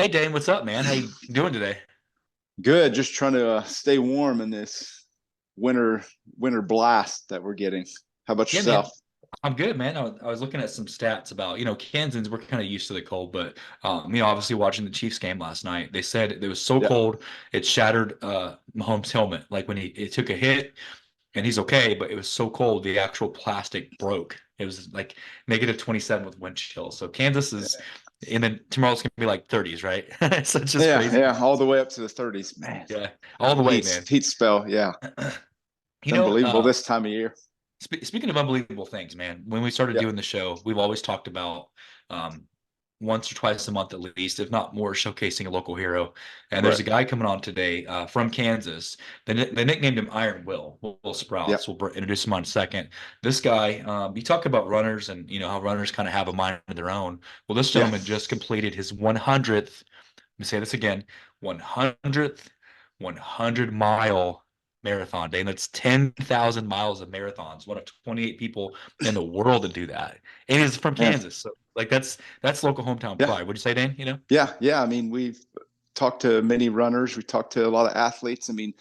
Hey Dane, what's up, man? How you doing today? Good. Just trying to stay warm in this winter winter blast that we're getting. How about Yeah, yourself? man. I'm good, man. I was looking at some stats about, Kansans, we're kind of used to the cold, but obviously watching the Chiefs game last night, they said it was so Yeah. cold it shattered Mahomes' helmet. Like when he it took a hit and he's okay, but it was so cold the actual plastic broke. It was like -27 with wind chill. So Kansas is, and then tomorrow's gonna be like 30s, right? So it's just Yeah, crazy. yeah, all the way up to the 30s. Man, Yeah, all the way, man. heat spell. Yeah, You it's know, unbelievable this time of year. Speaking of unbelievable things, man, when we started Yeah, doing the show, we've always talked about um, once or twice a month at least, if not more, showcasing a local hero. And there's right. a guy coming on today from Kansas. They nicknamed him Iron Will Yeah, Sprouse. We'll introduce him on a second. This guy, you talk about runners and how runners kind of have a mind of their own. Well, this yeah, gentleman just completed his 100th. Let me say this again, 100th 100-mile marathon day. And that's 10,000 miles of marathons. One of 28 people in the world to do that. And he's from man. Kansas. So like that's local hometown Yeah, pride. Would you say, Dan? yeah. I mean, we've talked to many runners. We talked to a lot of athletes. I mean,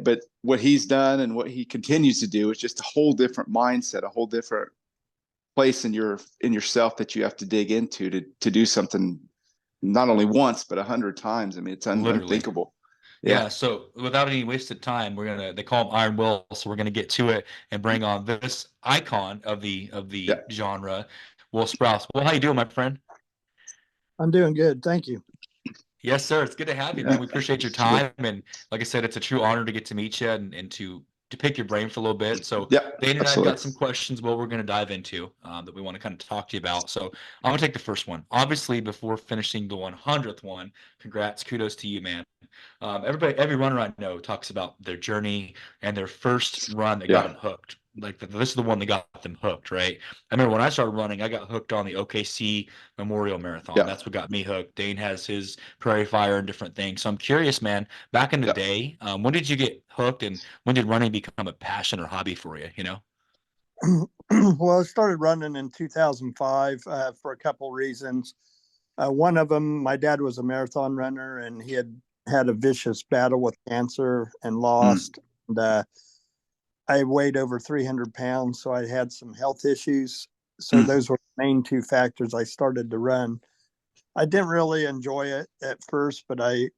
but what he's done and what he continues to do is just a whole different mindset, a whole different place in yourself that you have to dig into to do something not only once but 100 times. I mean, it's Literally. unthinkable. Yeah, Yeah, so without any wasted time, they call him Iron Will, so we're gonna get to it and bring on this icon of the yeah, genre, Will Sprouse. Well, how you doing, my friend? I'm doing good. Thank you. Yes, sir. It's good to have you, yeah. man. We appreciate your Sure. time. And like I said, it's a true honor to get to meet you and to pick your brain for a little bit. So Yeah, Dane and I have absolutely. got some questions what we're going to dive into that we want to kind of talk to you about. So I'm going to take the first one. Obviously, before finishing the 100th one, congrats, kudos to you, man. Every runner I know talks about their journey and their first run that got Yeah, them hooked. Like this is the one that got them hooked, right? I remember when I started running, I got hooked on the OKC Memorial Marathon. yeah, That's what got me hooked. Dane has his Prairie Fire and different things. So I'm curious, man. Back in the yeah. day, when did you get hooked, and when did running become a passion or hobby for you? Well, I started running in 2005 for a couple reasons. One of them, my dad was a marathon runner and he had had a vicious battle with cancer and Mm, lost. And, I weighed over 300 pounds, so I had some health issues. So mm. those were the main two factors I started to run. I didn't really enjoy it at first, but I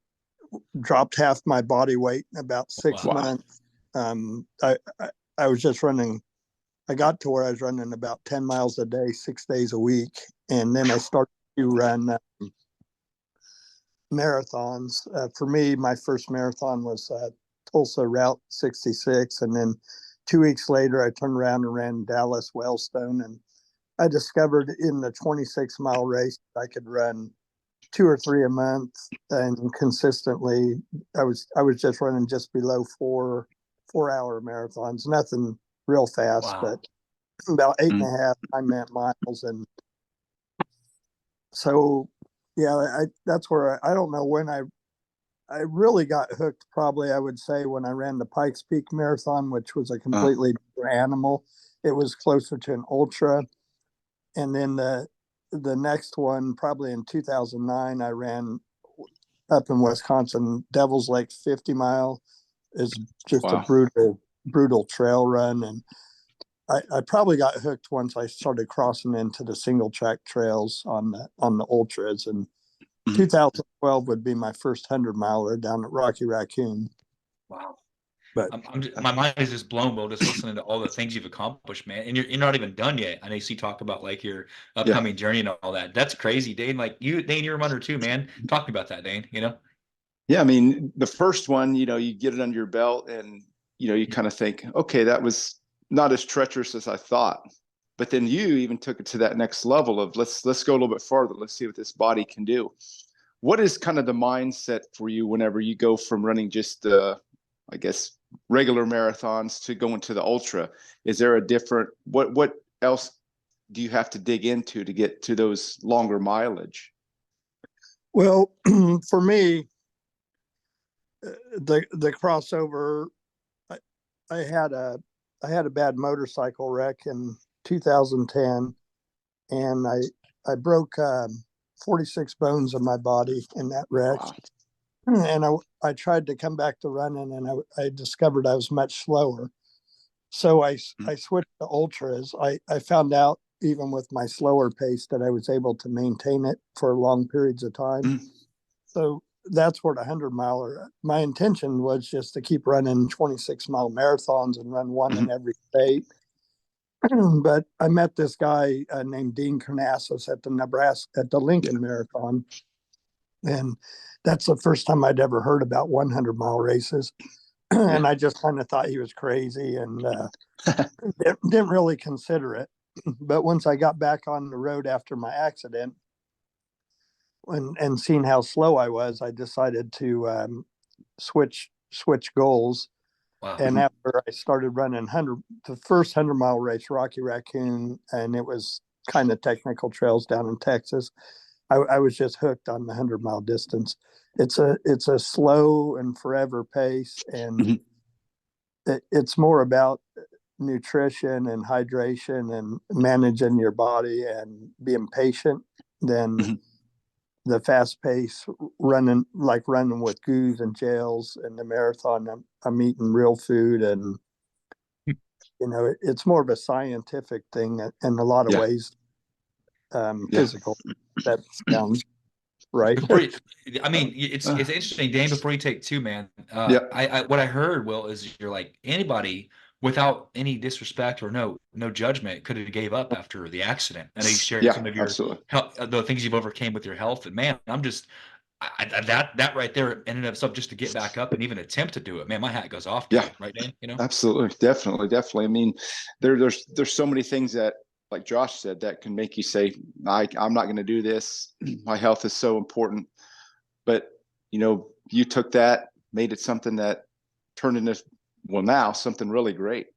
dropped half my body weight in about six Wow. Wow. months. I was just running. I got to where I was running about 10 miles a day, 6 days a week. And then I started to run marathons. For me, my first marathon was Tulsa Route 66. And then 2 weeks later, I turned around and ran Dallas Wellstone. And I discovered in the 26-mile race I could run two or three a month and consistently. I was just running just below 4 hour marathons, nothing real fast, Wow. but about eight Mm. and a half 9 minute miles. And so, yeah, that's where I don't know when I really got hooked. Probably I would say when I ran the Pikes Peak Marathon, which was a Uh, completely different animal. It was closer to an ultra. And then the next one, probably in 2009, I ran up in Wisconsin. Devil's Lake 50 mile is just a wow. brutal trail run. And I probably got hooked once I started crossing into the single track trails on the ultras. And Mm. 2012 would be my first 100 miler down at Rocky Raccoon. Wow. But My mind is just blown, Will, just listening to all the things you've accomplished, man. And you're not even done yet. I know you see talk about like your Yeah, upcoming journey and all that. That's crazy, Dane. Like Dane, you're a runner too, man. Talk about that, Dane. yeah. I mean, the first one, you get it under your belt, and you kind of think, okay, that was not as treacherous as I thought. But then you even took it to that next level of let's go a little bit farther. Let's see what this body can do. What is kind of the mindset for you whenever you go from running just I guess, regular marathons to going to the ultra? Is there a different what else do you have to dig into to get to those longer mileage? well, for me, the crossover, I, I had a I had a bad motorcycle wreck in 2010, and I broke 46 bones in my body in that wreck. Wow. And I tried to come back to running, and I discovered I was much slower. So I switched to ultras. I found out even with my slower pace that I was able to maintain it for long periods of time. Mm. So that's where the 100-miler, my intention was just to keep running 26-mile marathons and run one in every state. But I met this guy named Dean Carnassus at the Lincoln Marathon. And that's the first time I'd ever heard about 100-mile races. And I just kind of thought he was crazy and didn't really consider it. But once I got back on the road after my accident and seeing how slow I was, I decided to switch goals. Wow. And after I started running the first 100-mile race, Rocky Raccoon, and it was kind of technical trails down in Texas, I was just hooked on the 100-mile distance. It's a slow and forever pace, and it's more about nutrition and hydration and managing your body and being patient than the fast pace running with goos and jails. And the marathon, I'm eating real food, and it's more of a scientific thing in a lot of ways. Physical. That sounds right. I mean, it's interesting, Dane. Before you take two, man. What I heard, Will, is you're like anybody without any disrespect or no judgment could have gave up after the accident. I know you shared some of your the things you've overcame with your health, and man, I'm just that right there in and of itself, just to get back up and even attempt to do it, man, my hat goes off to you, right, Dane? Absolutely, definitely. I mean, there's so many things that, like Josh said, that can make you say, I'm not going to do this. My health is so important. But, you took that, made it something that turned into, now something really great.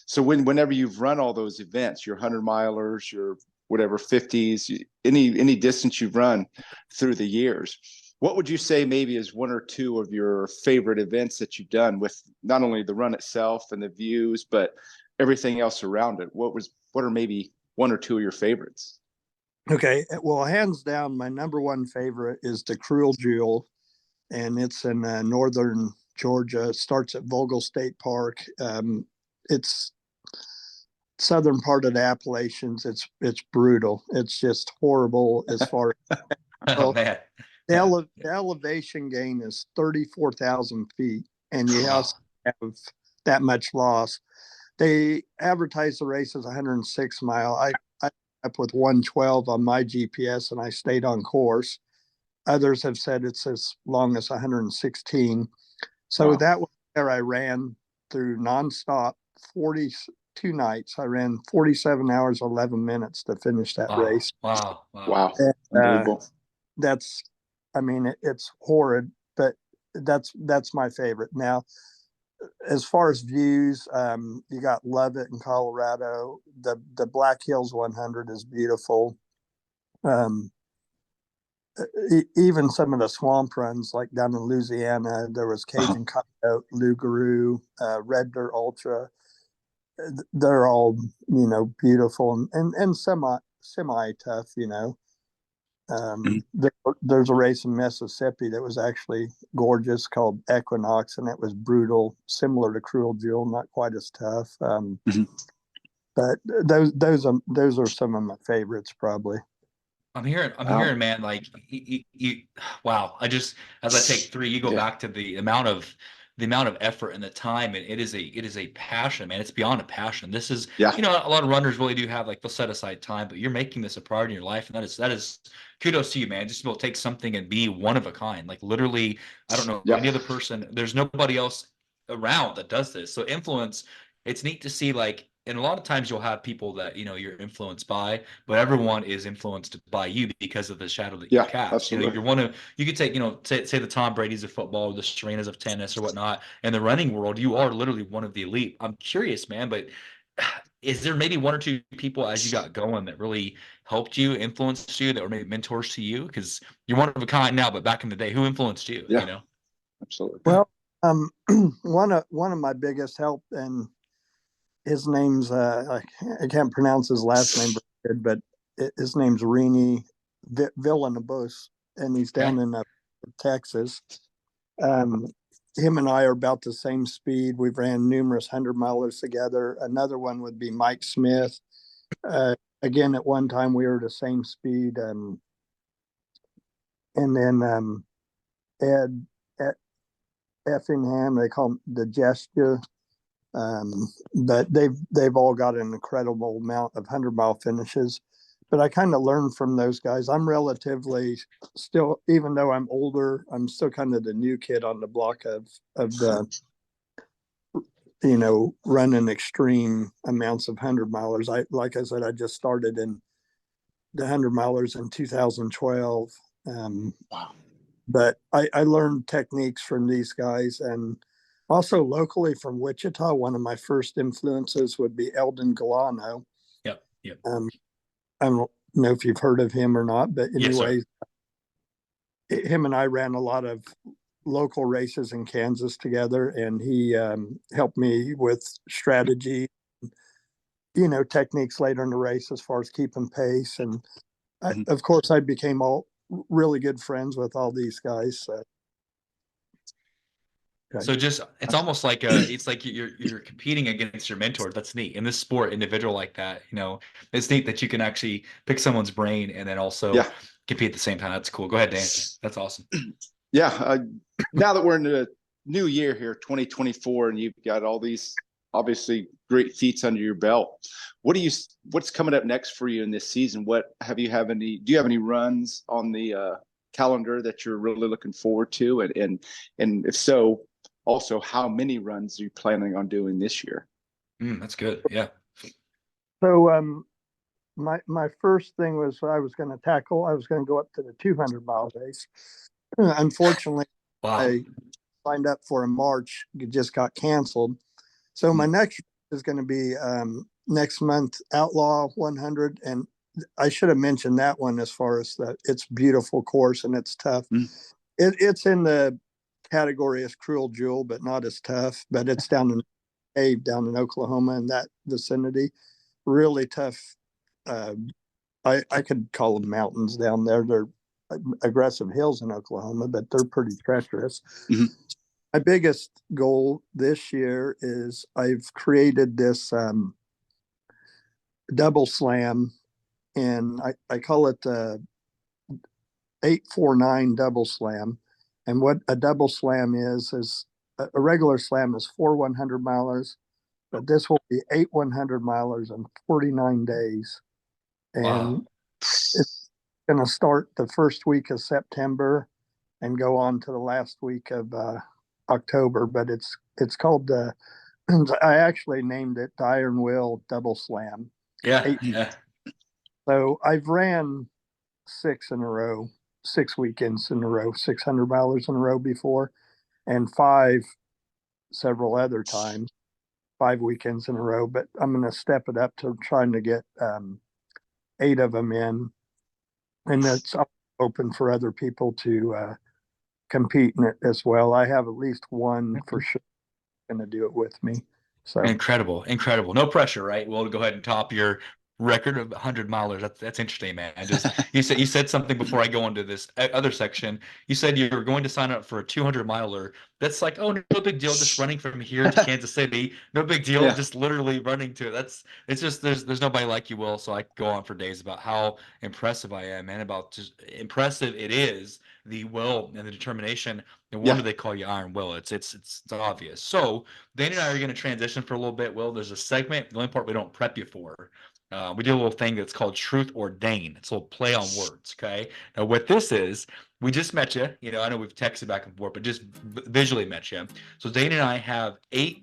So whenever you've run all those events, your 100-milers, your whatever 50s, any distance you've run through the years, what would you say maybe is one or two of your favorite events that you've done, with not only the run itself and the views, but everything else around it? What are maybe one or two of your favorites? Okay. Well, hands down, my number one favorite is the Cruel Jewel, and it's in northern Georgia. It starts at Vogel State Park. It's southern part of the Appalachians. It's brutal. It's just horrible as far as man. The elevation gain is 34,000 feet, and you also have that much loss. They advertise the race as 106 mile. I up with 112 on my GPS, and I stayed on course. Others have said it's as long as 116. So that was where I ran through nonstop 42 nights. I ran 47 hours, 11 minutes to finish that race. Wow. And, Unbelievable. It's horrid, but that's my favorite. Now, as far as views, you got Lovett in Colorado. The Black Hills 100 is beautiful. Even some of the swamp runs, like down in Louisiana, there was Cajun Coyote, Lougarou, Red Dirt Ultra. They're all, beautiful and semi tough, There's a race in Mississippi that was actually gorgeous called Equinox, and it was brutal, similar to Cruel Jewel, not quite as tough. But those are some of my favorites, probably. I'm hearing, man, like wow. As I take three, you go back to the amount of effort and the time, and it is a passion, man. It's beyond a passion. This is, a lot of runners really do have, like, they'll set aside time, but you're making this a priority in your life, and that is kudos to you, man. Just to be able to take something and be one of a kind. Like, literally, I don't know any other person. There's nobody else around that does this. So influence, it's neat to see, like, and a lot of times you'll have people that you're influenced by, but everyone is influenced by you because of the shadow that you cast. Absolutely. You could take, say the Tom Brady's of football, or the Serenas of tennis or whatnot. In the running world, you are literally one of the elite. I'm curious, man, but is there maybe one or two people as you got going that really helped you, influenced you, that were maybe mentors to you? Because you're one of a kind now, but back in the day, who influenced you? Absolutely. Well, one of my biggest help, and his name's I can't pronounce his last name very good, but his name's Rini Villanobos, and he's down in Texas. Him and I are about the same speed. We've ran numerous 100-milers together. Another one would be Mike Smith. Again, at one time we were the same speed. And then Ed Effingham, they call him the Gesture. But they've all got an incredible amount of 100-mile finishes. But I kind of learned from those guys. I'm relatively still, even though I'm older, I'm still kind of the new kid on the block of the, running extreme amounts of 100-milers. Like I said, I just started in the 100-milers in 2012. Wow. But I learned techniques from these guys, and also locally from Wichita. One of my first influences would be Eldon Galano. Yep. I don't know if you've heard of him or not, but anyway, him and I ran a lot of local races in Kansas together, and he helped me with strategy, techniques later in the race as far as keeping pace. And of course, I became really good friends with all these guys. So just, it's almost like it's like you're competing against your mentor. That's neat in this sport, individual like that. It's neat that you can actually pick someone's brain and then also compete at the same time. That's cool. Go ahead, Dan. That's awesome. Yeah. Now that we're in the new year here, 2024, and you've got all these obviously great feats under your belt, what's coming up next for you in this season? Do you have any runs on the calendar that you're really looking forward to? And if so, also, how many runs are you planning on doing this year? That's good. Yeah. So my first thing was I was going to go up to the 200-mile race. Unfortunately, Wow. I signed up for in March. It just got canceled. So my next is going to be next month, Outlaw 100. And I should have mentioned that one as far as it's beautiful course and it's tough. It's in the category as Cruel Jewel, but not as tough. But it's down in Oklahoma, in that vicinity. Really tough. I could call them mountains down there. They're aggressive hills in Oklahoma, but they're pretty treacherous. My biggest goal this year is I've created this double slam, and I call it 849 double slam. And what a double slam is a regular slam is 4 100-milers, but this will be 8 100-milers in 49 days. And it's going to start the first week of September and go on to the last week of October. But it's called I actually named it the Iron Will Double Slam. Yeah. So I've ran 6 weekends in a row, 600-milers in a row before, and 5 several other times, 5 weekends in a row. But I'm going to step it up to trying to get 8 of them in, and that's open for other people to compete in it as well. I have at least one for sure going to do it with me. So incredible. No pressure, right? We'll go ahead and top your record of 100-milers. That's interesting, man. You said something before I go into this other section. You said you were going to sign up for a 200-miler. That's like, oh, no big deal, just running from here to Kansas City. No big deal, just literally running to it. It's just there's nobody like you, Will. So I could go on for days about how impressive I am, and about just impressive it is, the will and the determination. No wonder they call you Iron Will. It's obvious. So Dane and I are going to transition for a little bit. Will, there's a segment, the only part we don't prep you for. We do a little thing that's called Truth or Dane. It's a little play on words, okay? Now, what this is, we just met you. I know we've texted back and forth, but just visually met you. So Dane and I have 8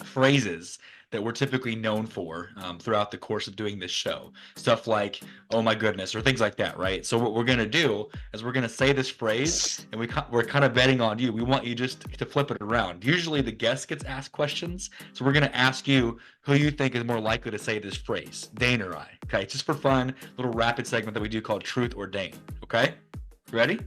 phrases that we're typically known for throughout the course of doing this show. Stuff like, oh my goodness, or things like that, right? So what we're going to do is we're going to say this phrase, and we're kind of betting on you. We want you just to flip it around. Usually the guest gets asked questions, so we're going to ask you who you think is more likely to say this phrase, Dane or I, okay? Just for fun, little rapid segment that we do called Truth or Dane, okay? Ready?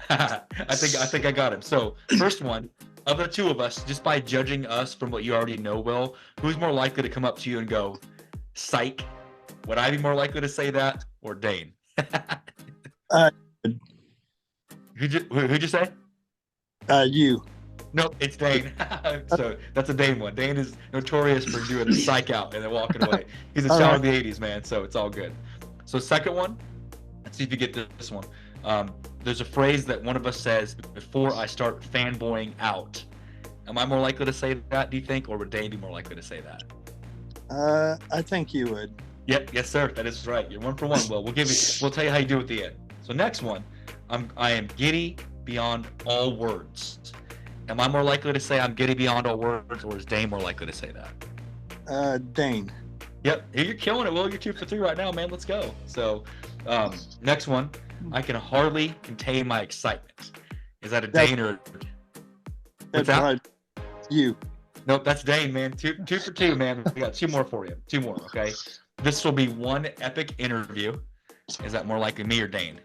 I think I got him. So first one, of the two of us, just by judging us from what you already know, Will, who's more likely to come up to you and go, psych? Would I be more likely to say that or Dane? Uh, Who'd you say? you. No, it's Dane. So that's a Dane one. Dane is notorious for doing the psych out and then walking away. He's a All child right. of the 80s, man, so it's all good. So second one, let's see if you get this one. There's a phrase that one of us says before I start fanboying out. Am I more likely to say that, do you think, or would Dane be more likely to say that? I think you would. Yep, yes, sir. That is right. You're 1 for 1. Well, we'll tell you how you do at the end. So next one, I am giddy beyond all words. Am I more likely to say I'm giddy beyond all words, or is Dane more likely to say that? Dane. Yep, you're killing it, Will. You're 2 for 3 right now, man. Let's go. So, next one, I can hardly contain my excitement. Is that a Dane or? What's that? Right. You. Nope, that's Dane, man. Two for 2, man. We got 2 more for you. 2 more, okay? This will be one epic interview. Is that more likely me or Dane?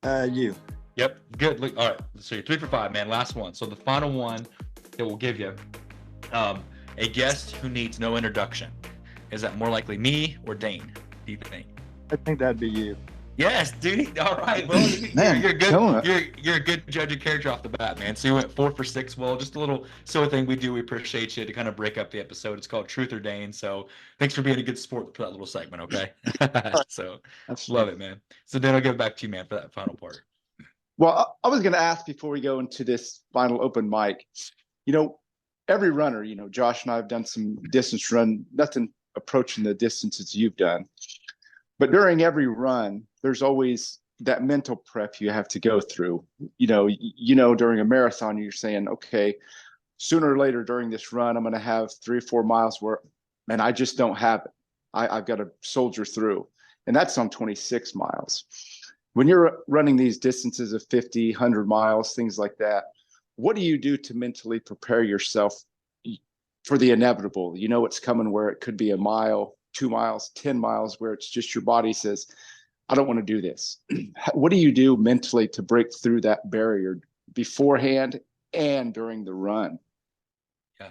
You. Yep, good. Look, all right, so you're 3 for 5, man. Last one. So the final one that we'll give you, a guest who needs no introduction. Is that more likely me or Dane? Do you think? I think that'd be you. Yes, dude. All right. Well, Man, you're killing good. it. You're a good judge of character off the bat, man. So you went 4 for 6. Well, just a little silly thing we do. We appreciate you to kind of break up the episode. It's called Truth or Dane. So thanks for being a good sport for that little segment. Okay. So love it, man. So then I'll give it back to you, man, for that final part. Well, I was going to ask before we go into this final open mic, every runner, Josh and I have done some distance run, nothing approaching the distances you've done. But during every run, there's always that mental prep you have to go through. During a marathon, you're saying, okay, sooner or later during this run, I'm going to have 3 or 4 miles where, man, I just don't have it. I've got to soldier through. And that's on 26 miles. When you're running these distances of 50, 100 miles, things like that, what do you do to mentally prepare yourself for the inevitable? You know what's coming, where it could be a mile, 2 miles, 10 miles, where it's just your body says, I don't want to do this. What do you do mentally to break through that barrier beforehand and during the run? Yeah.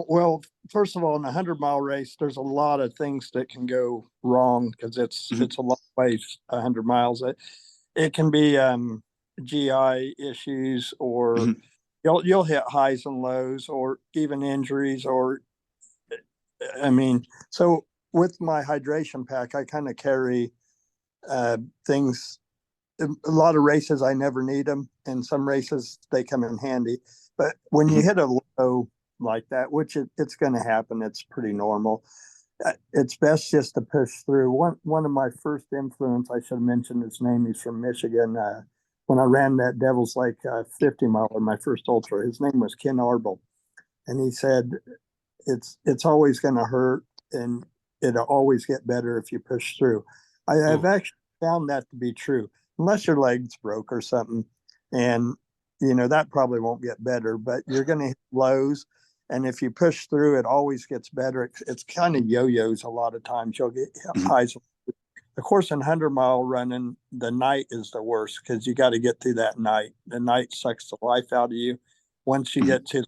Well, first of all, in a 100-mile race, there's a lot of things that can go wrong because it's a long ways, 100 miles. It can be GI issues, or you'll hit highs and lows, or even injuries, or so with my hydration pack, I kind of carry things. A lot of races I never need them, and some races they come in handy. But when you hit a low like that, which it's going to happen, it's pretty normal. It's best just to push through. One of my first influence, I should have mentioned his name. He's from Michigan. When I ran that Devil's Lake 50 miler, my first ultra, his name was Ken Arbel, and he said it's always going to hurt, and it'll always get better if you push through. I've actually found that to be true, unless your legs broke or something, and that probably won't get better. But you're going to hit lows. And if you push through, it always gets better. It's kind of yo-yos a lot of times. You'll get highs. Of course, in 100-mile running, the night is the worst because you got to get through that night. The night sucks the life out of you. Once you get to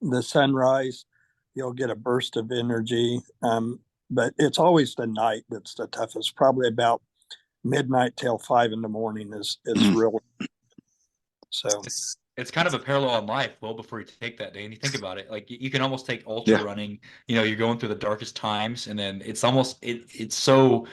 the sunrise, you'll get a burst of energy. But it's always the night that's the toughest. Probably about midnight till 5 in the morning is really so. It's kind of a parallel in life. Well, before you take that day and you think about it, like you can almost take ultra running, you're going through the darkest times, and then it's almost it's so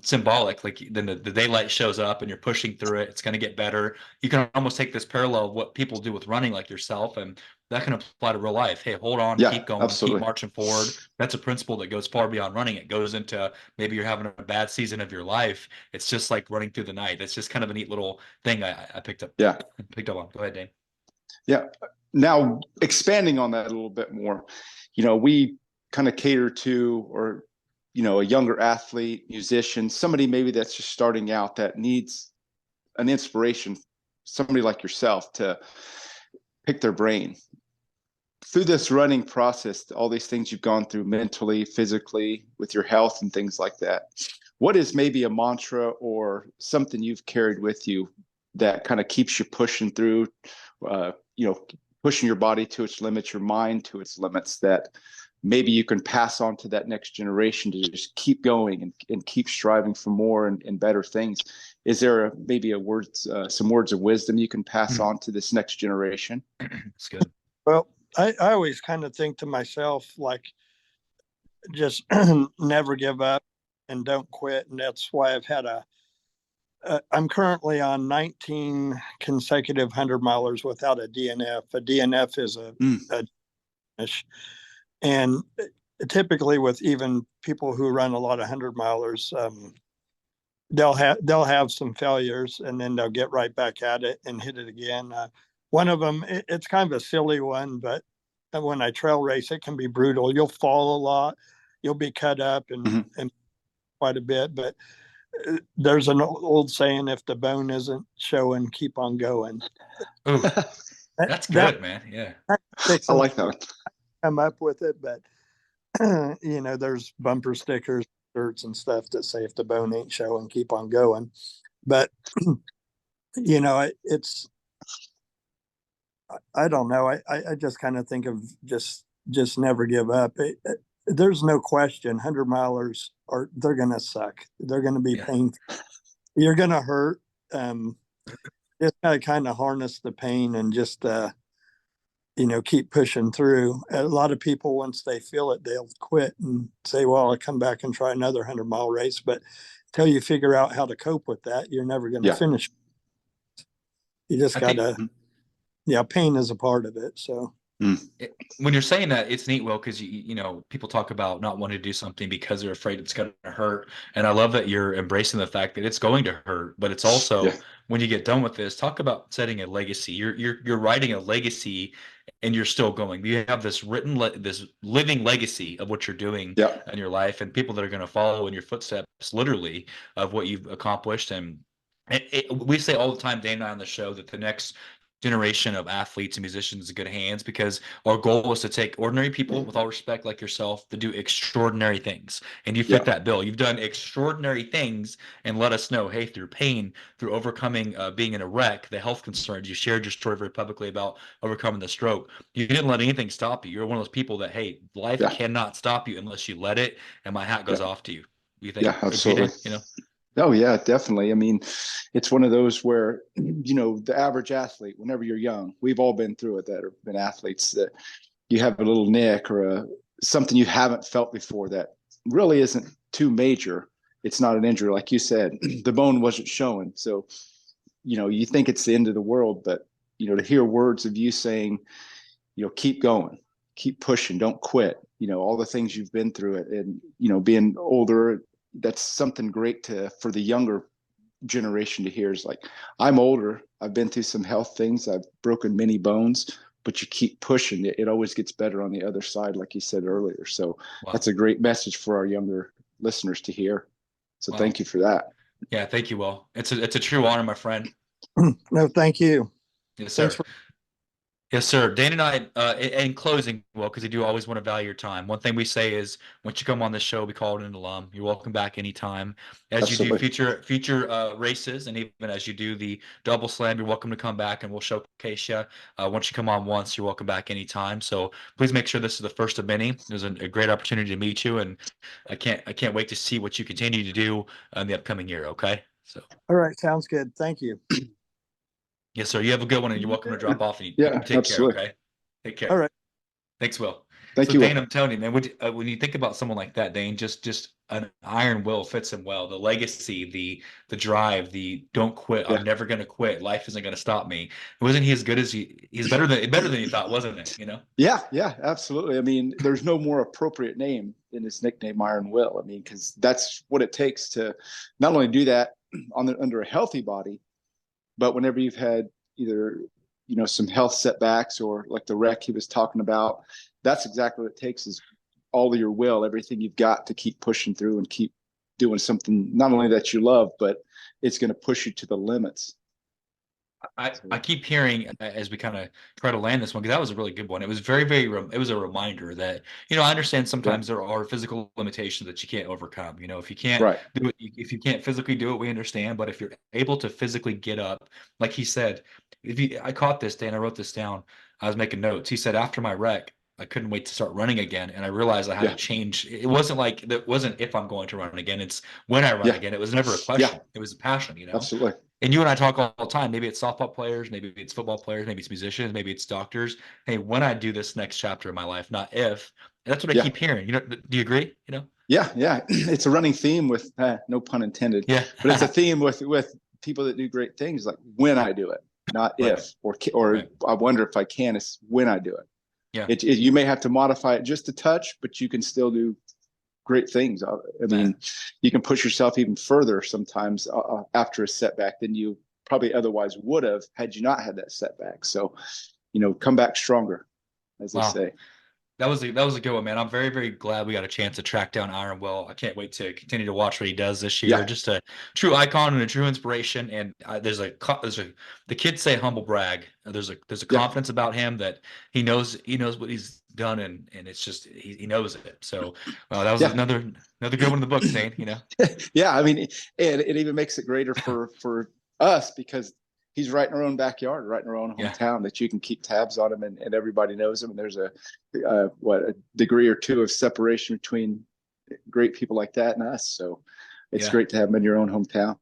symbolic. Like then the daylight shows up and you're pushing through it. It's going to get better. You can almost take this parallel of what people do with running, like yourself, and that can apply to real life. Hey, hold on, keep going, absolutely. keep marching forward. That's a principle that goes far beyond running. It goes into maybe you're having a bad season of your life. It's just like running through the night. It's just kind of a neat little thing I picked up. Yeah. Picked up on. Go ahead, Dane. Yeah. Now, expanding on that a little bit more, we kind of cater to, or, a younger athlete, musician, somebody maybe that's just starting out that needs an inspiration, somebody like yourself to pick their brain. Through this running process, all these things you've gone through mentally, physically, with your health and things like that, what is maybe a mantra or something you've carried with you that kind of keeps you pushing through, pushing your body to its limits, your mind to its limits, that maybe you can pass on to that next generation to just keep going and keep striving for more and better things. Is there maybe some words of wisdom you can pass on to this next generation? It's good. Well, I always kind of think to myself, like, just never give up and don't quit. And that's why I'm currently on 19 consecutive 100-milers without a DNF. A DNF is a finish. And typically with even people who run a lot of 100-milers, they'll have some failures, and then they'll get right back at it and hit it again. One of them, it's kind of a silly one, but when I trail race, it can be brutal. You'll fall a lot, you'll be cut up and quite a bit. But there's an old saying: if the bone isn't showing, keep on going. Ooh, that's good, man. Yeah, I like that one. Come up with it, but there's bumper stickers, shirts, and stuff that say if the bone ain't showing, keep on going. But it's, I don't know. I just kind of think of just never give up. There's no question 100-milers they're going to suck. They're going to be painful. You're going to hurt. Just gotta kind of harness the pain and just keep pushing through. A lot of people, once they feel it, they'll quit and say, well, I'll come back and try another 100-mile race. But until you figure out how to cope with that, you're never going to finish. You just gotta, pain is a part of it. So when you're saying that, it's neat, Will, because people talk about not wanting to do something because they're afraid it's going to hurt, and I love that you're embracing the fact that it's going to hurt, but it's also when you get done with this, talk about setting a legacy. You're writing a legacy, and you're still going. You have this this living legacy of what you're doing in your life, and people that are going to follow in your footsteps, literally, of what you've accomplished. And we say all the time, Dane and I on the show, that the next generation of athletes and musicians in good hands, because our goal is to take ordinary people, with all respect, like yourself, to do extraordinary things. And you fit that bill. You've done extraordinary things and let us know, hey, through pain, through overcoming being in a wreck, the health concerns, you shared your story very publicly about overcoming the stroke. You didn't let anything stop you. You're one of those people that, hey, life cannot stop you unless you let it. And my hat goes off to you. You think? Yeah, absolutely. Oh yeah, definitely. I mean, it's one of those where, the average athlete, whenever you're young, we've all been through it that have been athletes, that you have a little nick or something you haven't felt before that really isn't too major. It's not an injury. Like you said, the bone wasn't showing. So, you think it's the end of the world, but, to hear words of you saying, keep going, keep pushing, don't quit, all the things you've been through it, and, being older, that's something great for the younger generation to hear. Is like, I'm older, I've been through some health things, I've broken many bones, but you keep pushing. It always gets better on the other side, like you said earlier. So that's a great message for our younger listeners to hear. So thank you for that. Yeah, thank you, Will. It's a true honor, my friend. No, thank you. Yes, sir. Yes, sir. Dane and I, in closing, well, because I do always want to value your time. One thing we say is, once you come on the show, we call it an alum. You're welcome back anytime. As you do future races, and even as you do the double slam, you're welcome to come back, and we'll showcase you. Once you come on once, you're welcome back anytime. So please make sure this is the first of many. It was a great opportunity to meet you, and I can't wait to see what you continue to do in the upcoming year. Okay. So. All right, sounds good. Thank you. Yes, sir. You have a good one, and you're welcome to drop off. And take absolutely. care, okay? Take care. All right. Thanks, Will. Thank you, Dane, Will. I'm telling you, man, when you think about someone like that, Dane, just an iron will fits him well. The legacy, the drive, the don't quit. I'm never going to quit. Life isn't going to stop me. Wasn't he as good as he's better than you thought, wasn't it? Yeah, absolutely. I mean, there's no more appropriate name than his nickname, Iron Will. I mean, because that's what it takes to not only do that under a healthy body, but whenever you've had either, some health setbacks or like the wreck he was talking about, that's exactly what it takes, is all of your will, everything you've got to keep pushing through and keep doing something not only that you love, but it's going to push you to the limits. I keep hearing, as we kind of try to land this one, because that was a really good one. It was it was a reminder that, I understand sometimes there are physical limitations that you can't overcome. If you can't do it, if you can't physically do it, we understand. But if you're able to physically get up, like he said, I caught this, Dan, I wrote this down. I was making notes. He said, after my wreck, I couldn't wait to start running again. And I realized I had Yeah. to change. It wasn't like, it wasn't if I'm going to run again, it's when I run Yeah. again. It was never a question. Yeah. It was a passion, you know? Absolutely. And you and I talk all the time. Maybe it's softball players, maybe it's football players, maybe it's musicians, maybe it's doctors. Hey, when I do this next chapter of my life, not if. And that's what I Yeah. keep hearing. You know, do you agree? You know? Yeah. Yeah. It's a running theme with no pun intended, Yeah. but it's a theme with people that do great things, like when I do it, not Right. if, or Right. I wonder if I can. It's when I do it. Yeah. You may have to modify it just a touch, but you can still do great things. I mean, you can push yourself even further sometimes after a setback than you probably otherwise would have had you not had that setback. So, come back stronger, as they Wow. say. That was a good one, man. I'm very, very glad we got a chance to track down Iron Will. I can't wait to continue to watch what he does this year. Yeah. Just a true icon and a true inspiration. And the kids say humble brag. There's a confidence about him that he knows what he's done, and it's just he knows it. So that was another good one in the book, Zane. You know. Yeah, I mean, and it even makes it greater for us because he's right in our own backyard, right in our own hometown, that you can keep tabs on him and everybody knows him. And there's a degree or two of separation between great people like that and us. So it's great to have him in your own hometown.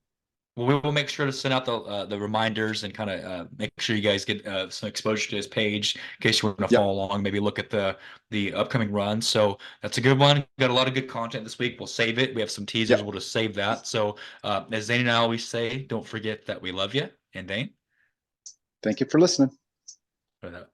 Well, we will make sure to send out the reminders and kind of make sure you guys get some exposure to his page in case you want to follow along. Maybe look at the upcoming run. So that's a good one. Got a lot of good content this week. We'll save it. We have some teasers. We'll just save that. So as Zane and I always say, don't forget that we love you. And Dane, thank you for listening. for that.